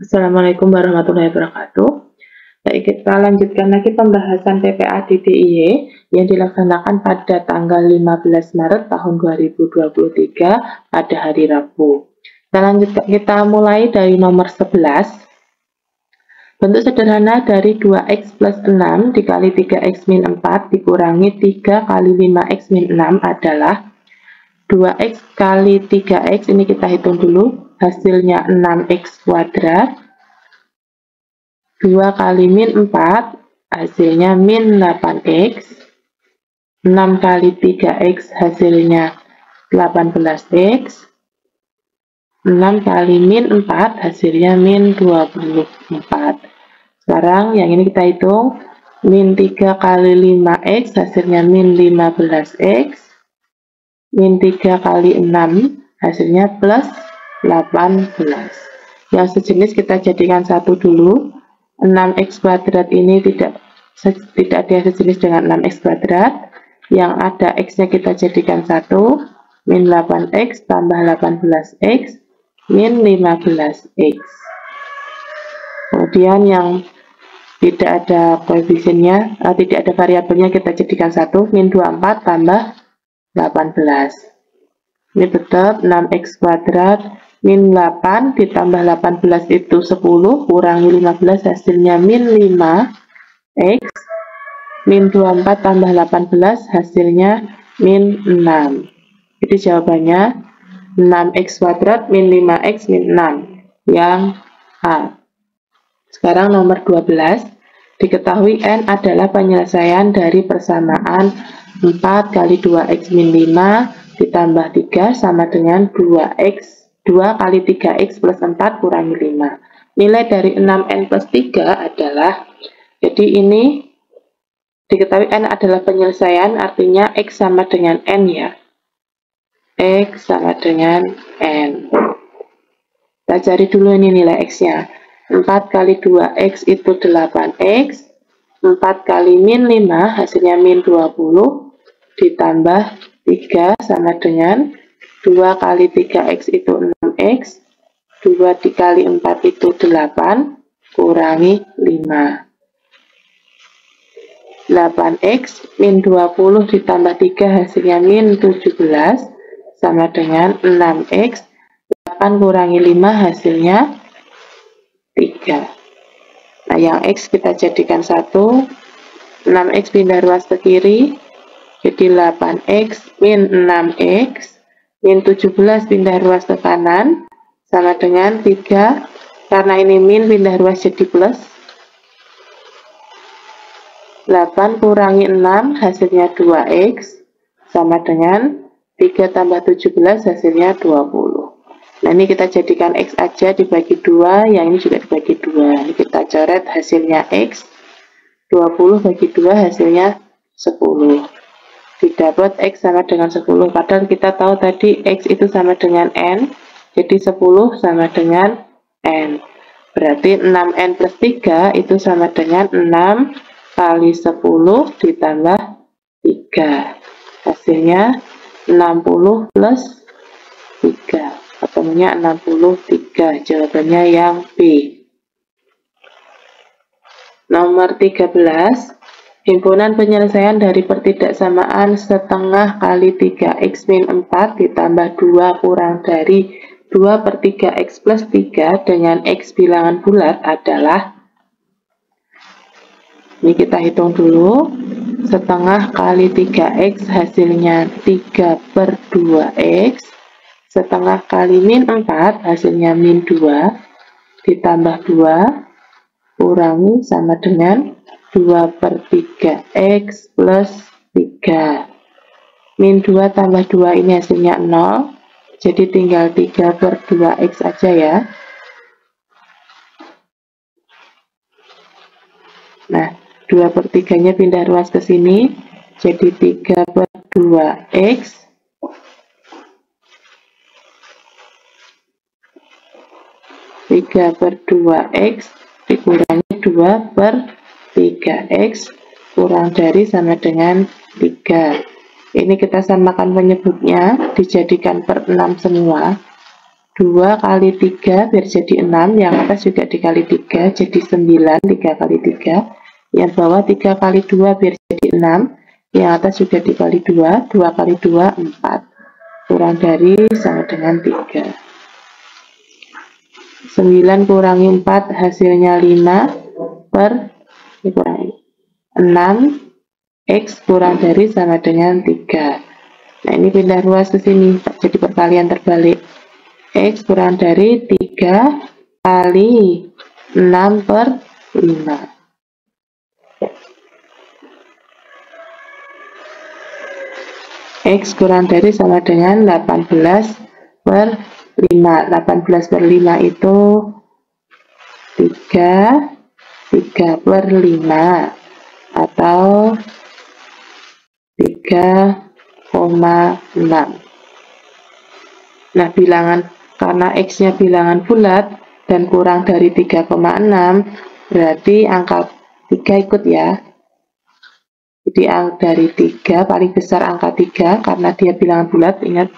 Assalamualaikum warahmatullahi wabarakatuh. Baik, kita lanjutkan lagi pembahasan PPA di DIY yang dilaksanakan pada tanggal 15 Maret tahun 2023 pada hari Rabu. Kita mulai dari nomor 11. Bentuk sederhana dari 2x plus 6 dikali 3x min 4 dikurangi 3 kali 5x min 6 adalah 2x kali 3x, ini kita hitung dulu, hasilnya 6x kuadrat, 2 kali min 4, hasilnya min 8x, 6 kali 3x, hasilnya 18x, 6 kali min 4, hasilnya min 24. Sekarang yang ini kita hitung, min 3 kali 5x, hasilnya min 15x, min 3 kali 6, hasilnya plus 18. Yang sejenis kita jadikan satu dulu. 6x kuadrat ini tidak ada sejenis dengan 6x kuadrat. Yang ada x-nya kita jadikan 1, min 8x tambah 18x, min 15x. Kemudian yang tidak ada koefisiennya, tidak ada variabelnya, kita jadikan 1, min 24 tambah 18. Ini tetap 6x kuadrat min 8 ditambah 18 itu 10, kurangi 15 hasilnya min 5x, min 24 tambah 18 hasilnya min 6. Jadi jawabannya 6x kuadrat min 5x min 6, yang A. Sekarang nomor 12. Diketahui N adalah penyelesaian dari persamaan 4 kali 2x min 5 ditambah 3 sama dengan 2 kali 3x plus 4 kurangi 5. Nilai dari 6n plus 3 adalah, jadi ini diketahui n adalah penyelesaian, artinya x sama dengan n ya. X sama dengan n. Kita cari dulu ini nilai x-nya. 4 kali 2x itu 8x. 4 kali min 5 hasilnya min 20 ditambah 3 sama dengan 2 kali 3x itu 6x, 2 dikali 4 itu 8, kurangi 5. 8x min 20 ditambah 3 hasilnya min 17, sama dengan 6x, 8 kurangi 5 hasilnya 3. Nah, yang x kita jadikan 1, 6x pindah ruas ke kiri, jadi 8x min 6x, min 17 pindah ruas ke kanan, sama dengan 3, karena ini min pindah ruas jadi plus, 8 kurangi 6 hasilnya 2x, sama dengan 3 tambah 17 hasilnya 20. Nah, ini kita jadikan x aja dibagi 2, yang ini juga dibagi 2. Ini kita coret hasilnya x, 20 bagi 2 hasilnya 10. Didapat x sama dengan 10, padahal kita tahu tadi x itu sama dengan n, jadi 10 sama dengan n. Berarti 6n plus 3 itu sama dengan 6 kali 10 ditambah 3. Hasilnya 60 plus 3. Ketemunya 63. Jawabannya yang B. Nomor 13. Himpunan penyelesaian dari pertidaksamaan setengah kali 3x min 4 ditambah 2 kurang dari 2 per 3x plus 3 dengan x bilangan bulat adalah, ini kita hitung dulu, setengah kali 3x hasilnya 3 per 2x, setengah kali min 4 hasilnya min 2, ditambah 2, kurangi sama dengan 2 per 3x plus 3. Min 2 tambah 2 ini hasilnya 0, jadi tinggal 3 per 2x aja ya. Nah, 2 per 3 nya pindah ruas ke sini, jadi 3 per 2x, 3 per 2x dikurangi 2 per 3x kurang dari sama dengan 3. Ini kita samakan penyebutnya, dijadikan per 6 semua. 2 kali 3 biar jadi 6, yang atas juga dikali 3 jadi 9, 3 kali 3, yang bawah 3 kali 2 biar jadi 6, yang atas juga dikali 2, 2 kali 2 4, kurang dari sama dengan 3. 9 kurangi 4 hasilnya 5 per dikurangi 6, X kurang dari sama dengan 3. Nah ini pindah ruas ke sini, jadi perkalian terbalik. X kurang dari 3 kali 6 per 5. X kurang dari sama dengan 18 per 5. 18 per 5 itu 3 per 5 atau 3,6. Nah bilangan karena X-nya bilangan bulat dan kurang dari 3,6, berarti angka 3 ikut ya. Jadi dari 3 paling besar angka 3 karena dia bilangan bulat, ingat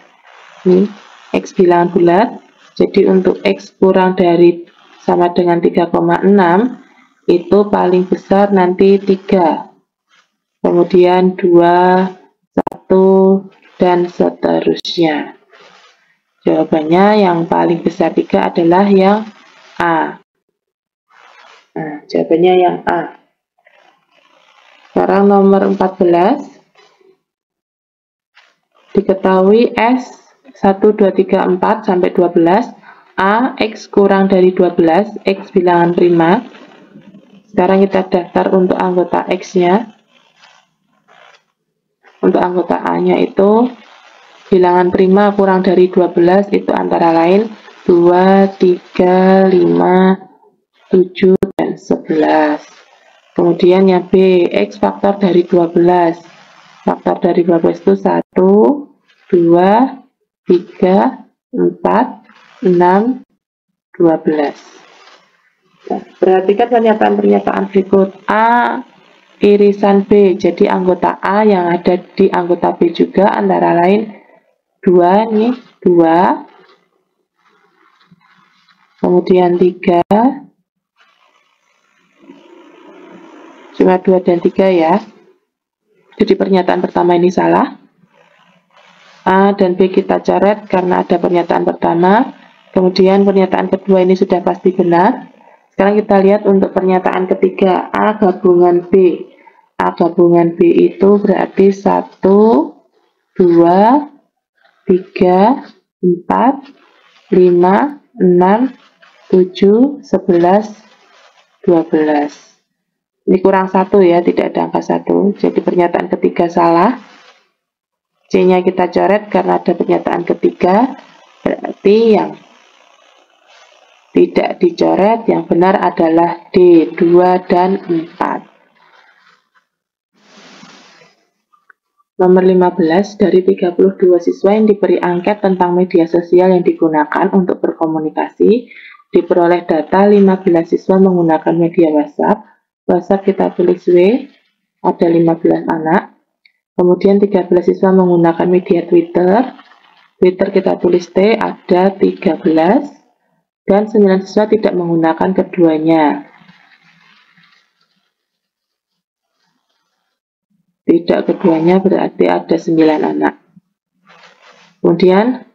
ini X bilangan bulat. Jadi untuk X kurang dari sama dengan 3,6 itu paling besar nanti 3. Kemudian 2, 1 dan seterusnya. Jawabannya yang paling besar 3 adalah yang A. Nah, jawabannya yang A. Sekarang nomor 14. Diketahui S 1, 2, 3, 4 sampai 12. A, X kurang dari 12, X bilangan prima. Sekarang kita daftar untuk anggota X-nya. Untuk anggota A-nya itu bilangan prima kurang dari 12 itu antara lain 2, 3, 5, 7, dan 11. Kemudian yang B, X faktor dari 12. Faktor dari 12 itu 1, 2, 3, 4, 6, 12. Nah, perhatikan pernyataan-pernyataan berikut. A irisan B, jadi anggota A yang ada di anggota B juga antara lain 2 nih, 2, kemudian 3, cuma 2 dan 3 ya. Jadi pernyataan pertama ini salah. A dan B kita coret karena ada pernyataan pertama. Kemudian pernyataan kedua ini sudah pasti benar. Sekarang kita lihat untuk pernyataan ketiga, A gabungan B. A gabungan B itu berarti 1, 2, 3, 4, 5, 6, 7, 11, 12. Ini kurang 1 ya, tidak ada angka 1. Jadi pernyataan ketiga salah. C-nya kita coret karena ada pernyataan ketiga. Berarti yang tidak dicoret, yang benar adalah D, 2 dan 4. Nomor 15, dari 32 siswa yang diberi angket tentang media sosial yang digunakan untuk berkomunikasi, diperoleh data 15 siswa menggunakan media WhatsApp. WhatsApp kita tulis W, ada 15 anak. Kemudian 13 siswa menggunakan media Twitter. Twitter kita tulis T, ada 13. Dan 9 siswa tidak menggunakan keduanya. Tidak keduanya berarti ada 9 anak. Kemudian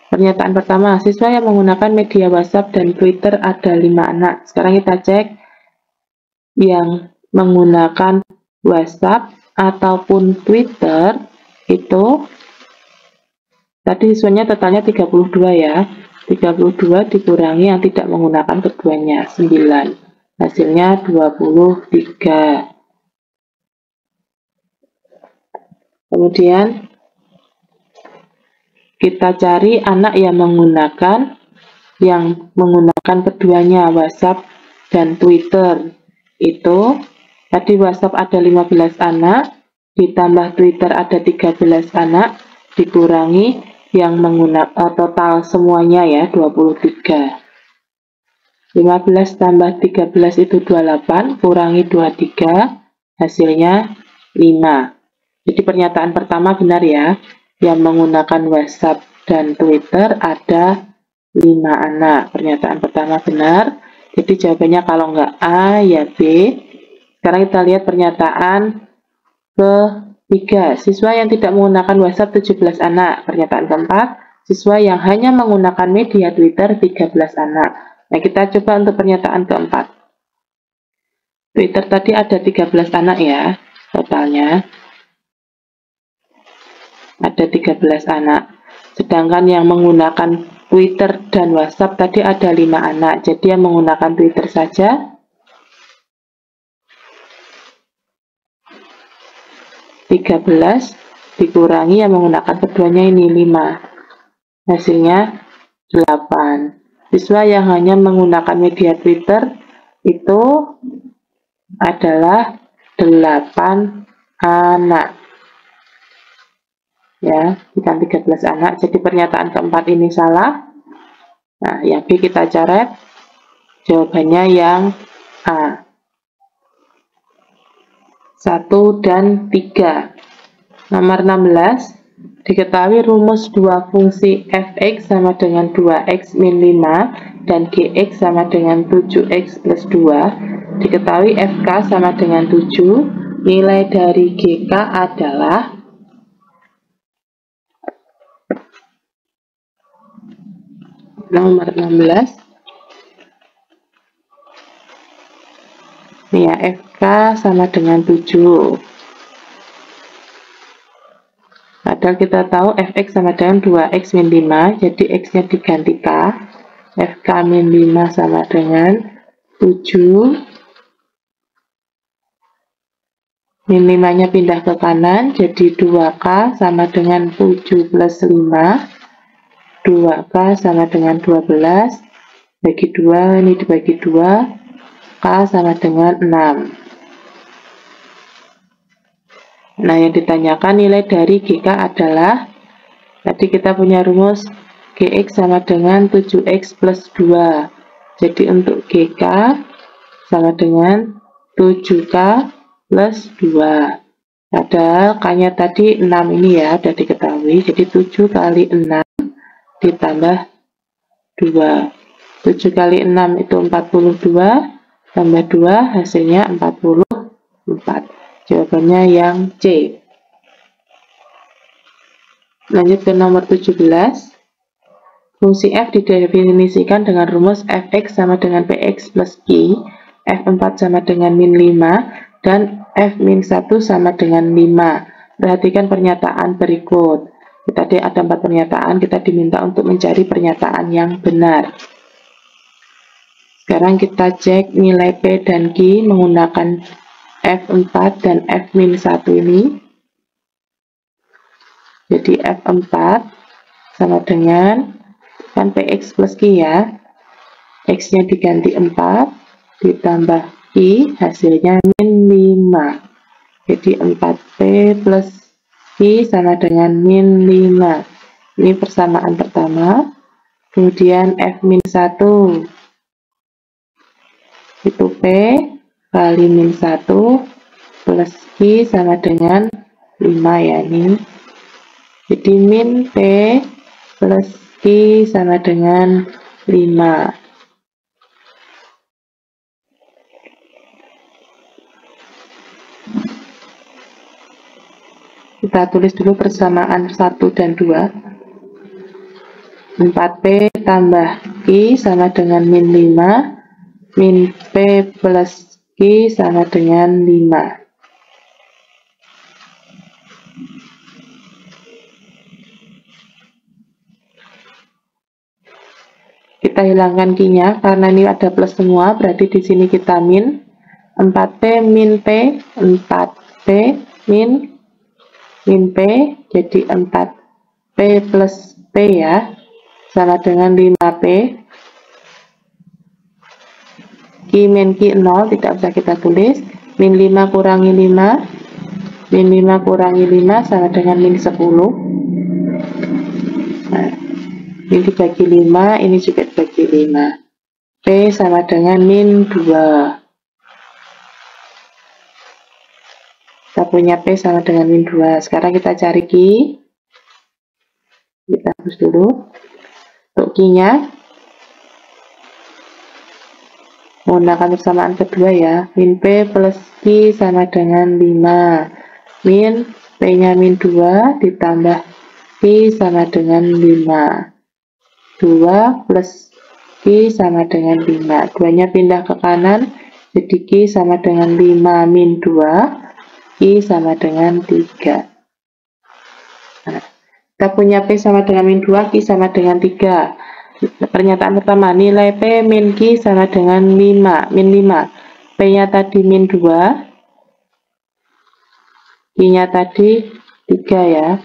pernyataan pertama, siswa yang menggunakan media WhatsApp dan Twitter ada 5 anak. Sekarang kita cek yang menggunakan WhatsApp ataupun Twitter itu tadi siswanya totalnya 32 ya. 32 dikurangi yang tidak menggunakan keduanya, 9. Hasilnya 23. Kemudian kita cari anak yang menggunakan keduanya, WhatsApp dan Twitter. Itu tadi WhatsApp ada 15 anak, ditambah Twitter ada 13 anak, dikurangi yang menggunakan total semuanya ya, 23. 15 tambah 13 itu 28, kurangi 23, hasilnya 5. Jadi pernyataan pertama benar ya, yang menggunakan WhatsApp dan Twitter ada 5 anak. Pernyataan pertama benar. Jadi jawabannya kalau enggak A, ya B. Sekarang kita lihat pernyataan ketiga. Siswa yang tidak menggunakan WhatsApp 17 anak. Pernyataan keempat, siswa yang hanya menggunakan media Twitter 13 anak. Nah, kita coba untuk pernyataan keempat. Twitter tadi ada 13 anak ya, totalnya. Ada 13 anak. Sedangkan yang menggunakan Twitter dan WhatsApp tadi ada 5 anak. Jadi yang menggunakan Twitter saja 13 dikurangi yang menggunakan keduanya ini 5. Hasilnya 8. Siswa yang hanya menggunakan media Twitter itu adalah 8 anak. Ya, bukan 13 anak. Jadi pernyataan keempat ini salah. Nah, yang B kita coret. Jawabannya yang A. 1 dan 3. Nomor 16. Diketahui rumus dua fungsi f(x) sama dengan 2x min 5 dan gx sama dengan 7x plus 2. Diketahui fk sama dengan 7. Nilai dari gk adalah nomor 16. Nih ya, fk sama dengan 7. Padahal kita tahu fx sama dengan 2x min 5, jadi x-nya diganti k. Fk min 5 sama dengan 7. Min 5-nya pindah ke kanan, jadi 2k sama dengan 7 plus 5. 2k sama dengan 12. Bagi 2, ini dibagi 2. K sama dengan 6. Nah, yang ditanyakan nilai dari GK adalah, tadi kita punya rumus GX sama dengan 7X plus 2. Jadi untuk GK sama dengan 7K plus 2. Padahal K-nya tadi 6 ini ya, sudah diketahui. Jadi 7 kali 6 ditambah 2. 7 kali 6 itu 42. Tambah 2 hasilnya 44. Jawabannya yang C. Lanjut ke nomor 17. Fungsi f didefinisikan dengan rumus fx sama dengan px plus q, f4 sama dengan min 5, dan f min 1 sama dengan 5. Perhatikan pernyataan berikut. Tadi ada 4 pernyataan, kita diminta untuk mencari pernyataan yang benar. Sekarang kita cek nilai P dan Q menggunakan F4 dan F min 1 ini. Jadi F4 sama dengan, kan PX plus Q ya, X-nya diganti 4, ditambah Q, hasilnya min 5. Jadi 4P plus Q sama dengan min 5. Ini persamaan pertama. Kemudian F min 1. Itu P kali min 1 plus Q sama dengan 5 ya ini. Jadi min P plus Q sama dengan 5. Kita tulis dulu persamaan 1 dan 2. 4P tambah Q sama dengan min 5. Min P plus Q sama dengan 5. Kita hilangkan Q-nya karena ini ada plus semua, berarti di sini kita min. 4P min P, 4P min P, jadi 4P plus P ya, sama dengan 5P. Q min Q 0, tidak usah kita tulis. Min 5 kurangi 5. Min 5 kurangi 5 sama dengan min 10. Nah, ini dibagi 5, ini juga dibagi 5. P sama dengan min 2. Kita punya P sama dengan min 2. Sekarang kita cari Q. Kita hapus dulu. Untuk Q-nya, Menggunakan persamaan kedua ya. Min P plus Q sama dengan 5. Min P-nya min 2 ditambah Q sama dengan 5. 2 plus Q sama dengan 5. 2-nya pindah ke kanan, jadi Q sama dengan 5 min 2. Q sama dengan 3. Nah, kita punya P sama dengan min 2, Q sama dengan 3. Pernyataan pertama, nilai P min Q sama dengan 5, min 5. P-nya tadi min 2, Q-nya tadi 3 ya.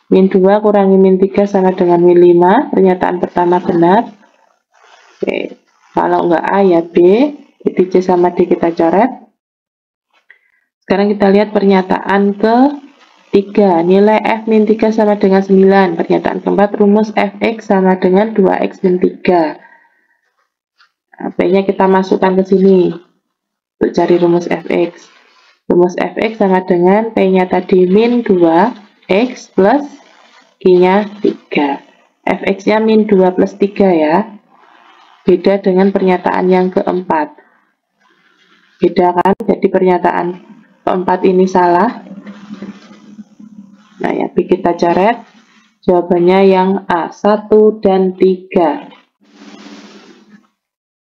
Min 2 kurangi min 3 sama dengan min 5. Pernyataan pertama benar. Oke. Kalau enggak A ya B. Jadi C sama D kita coret. Sekarang kita lihat pernyataan ke-3. Nilai F min 3 sama dengan 9. Pernyataan keempat, rumus Fx sama dengan 2x min 3. Nah, P-nya kita masukkan ke sini untuk cari rumus Fx. Rumus Fx sama dengan P-nya tadi min 2x plus Q-nya 3. Fx-nya min 2 plus 3 ya. Beda dengan pernyataan yang keempat. Beda kan? Jadi pernyataan keempat ini salah. Nah ya, kita coret. Jawabannya yang A, 1 dan 3.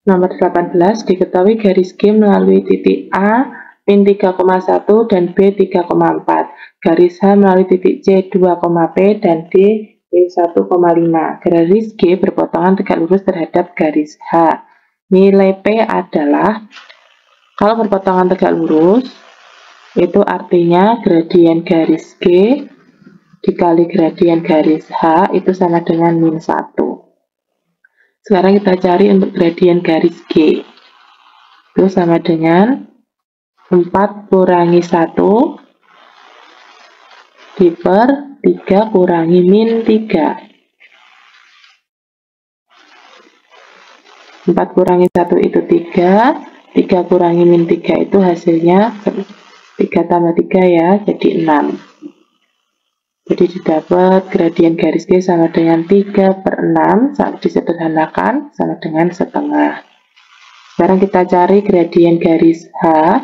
Nomor 18, diketahui garis G melalui titik A min 3,1 dan B 3,4. Garis H melalui titik C 2, P dan D 1,5. Garis G berpotongan tegak lurus terhadap garis H. Nilai P adalah, kalau berpotongan tegak lurus, itu artinya gradien garis G dikali gradien garis H itu sama dengan min 1. Sekarang kita cari untuk gradien garis G. Itu sama dengan 4 kurangi 1 diper 3 kurangi min 3. 4 kurangi 1 itu 3. 3 kurangi min 3 itu hasilnya 3 tambah 3 ya, jadi 6. Jadi didapat gradien garis G sama dengan 3/6, saat disederhanakan sama dengan setengah. Sekarang kita cari gradien garis H.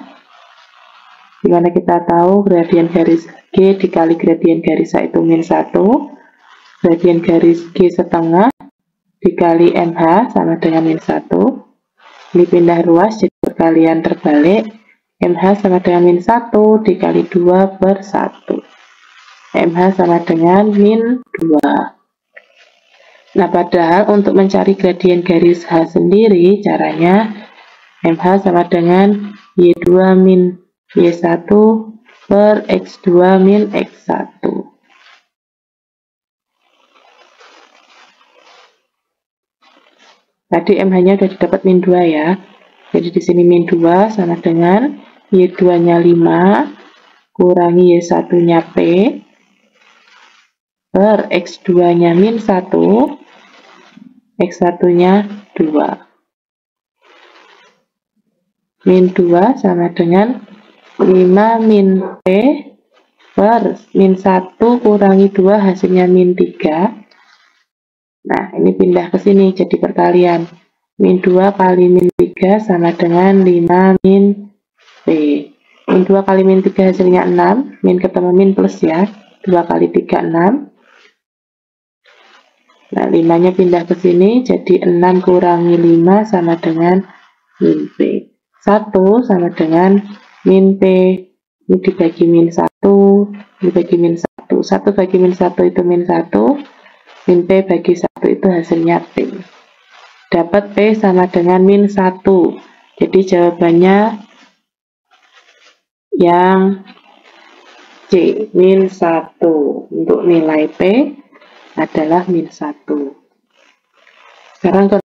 Dimana kita tahu gradien garis G dikali gradien garis H itu min 1. Gradien garis G setengah dikali MH sama dengan min 1. Ini pindah ruas jadi perkalian terbalik. MH sama dengan min 1 dikali 2/1. MH sama dengan min 2. Nah, padahal untuk mencari gradien garis H sendiri, caranya MH sama dengan Y2 min Y1 per X2 min X1. Tadi MH-nya sudah didapat min 2 ya. Jadi di sini min 2 sama dengan Y2-nya 5 kurangi Y1-nya P per X2-nya min 1, X1-nya 2. Min 2 sama dengan 5 min P per min 1 kurangi 2 hasilnya min 3. Nah, ini pindah ke sini jadi perkalian. Min 2 kali min 3 sama dengan 5 min P. Min 2 kali min 3 hasilnya 6. Min ketemu min plus ya. 2 kali 3, 6. Nah, 5-nya pindah ke sini, jadi 6 kurangi 5 sama dengan min P. 1 sama dengan min P. Ini dibagi min 1, dibagi min 1. 1 bagi min 1 itu min 1. Min P bagi 1 itu hasilnya P. Dapat P sama dengan min 1. Jadi jawabannya yang C, min 1. Untuk nilai P adalah min 1. Sekarang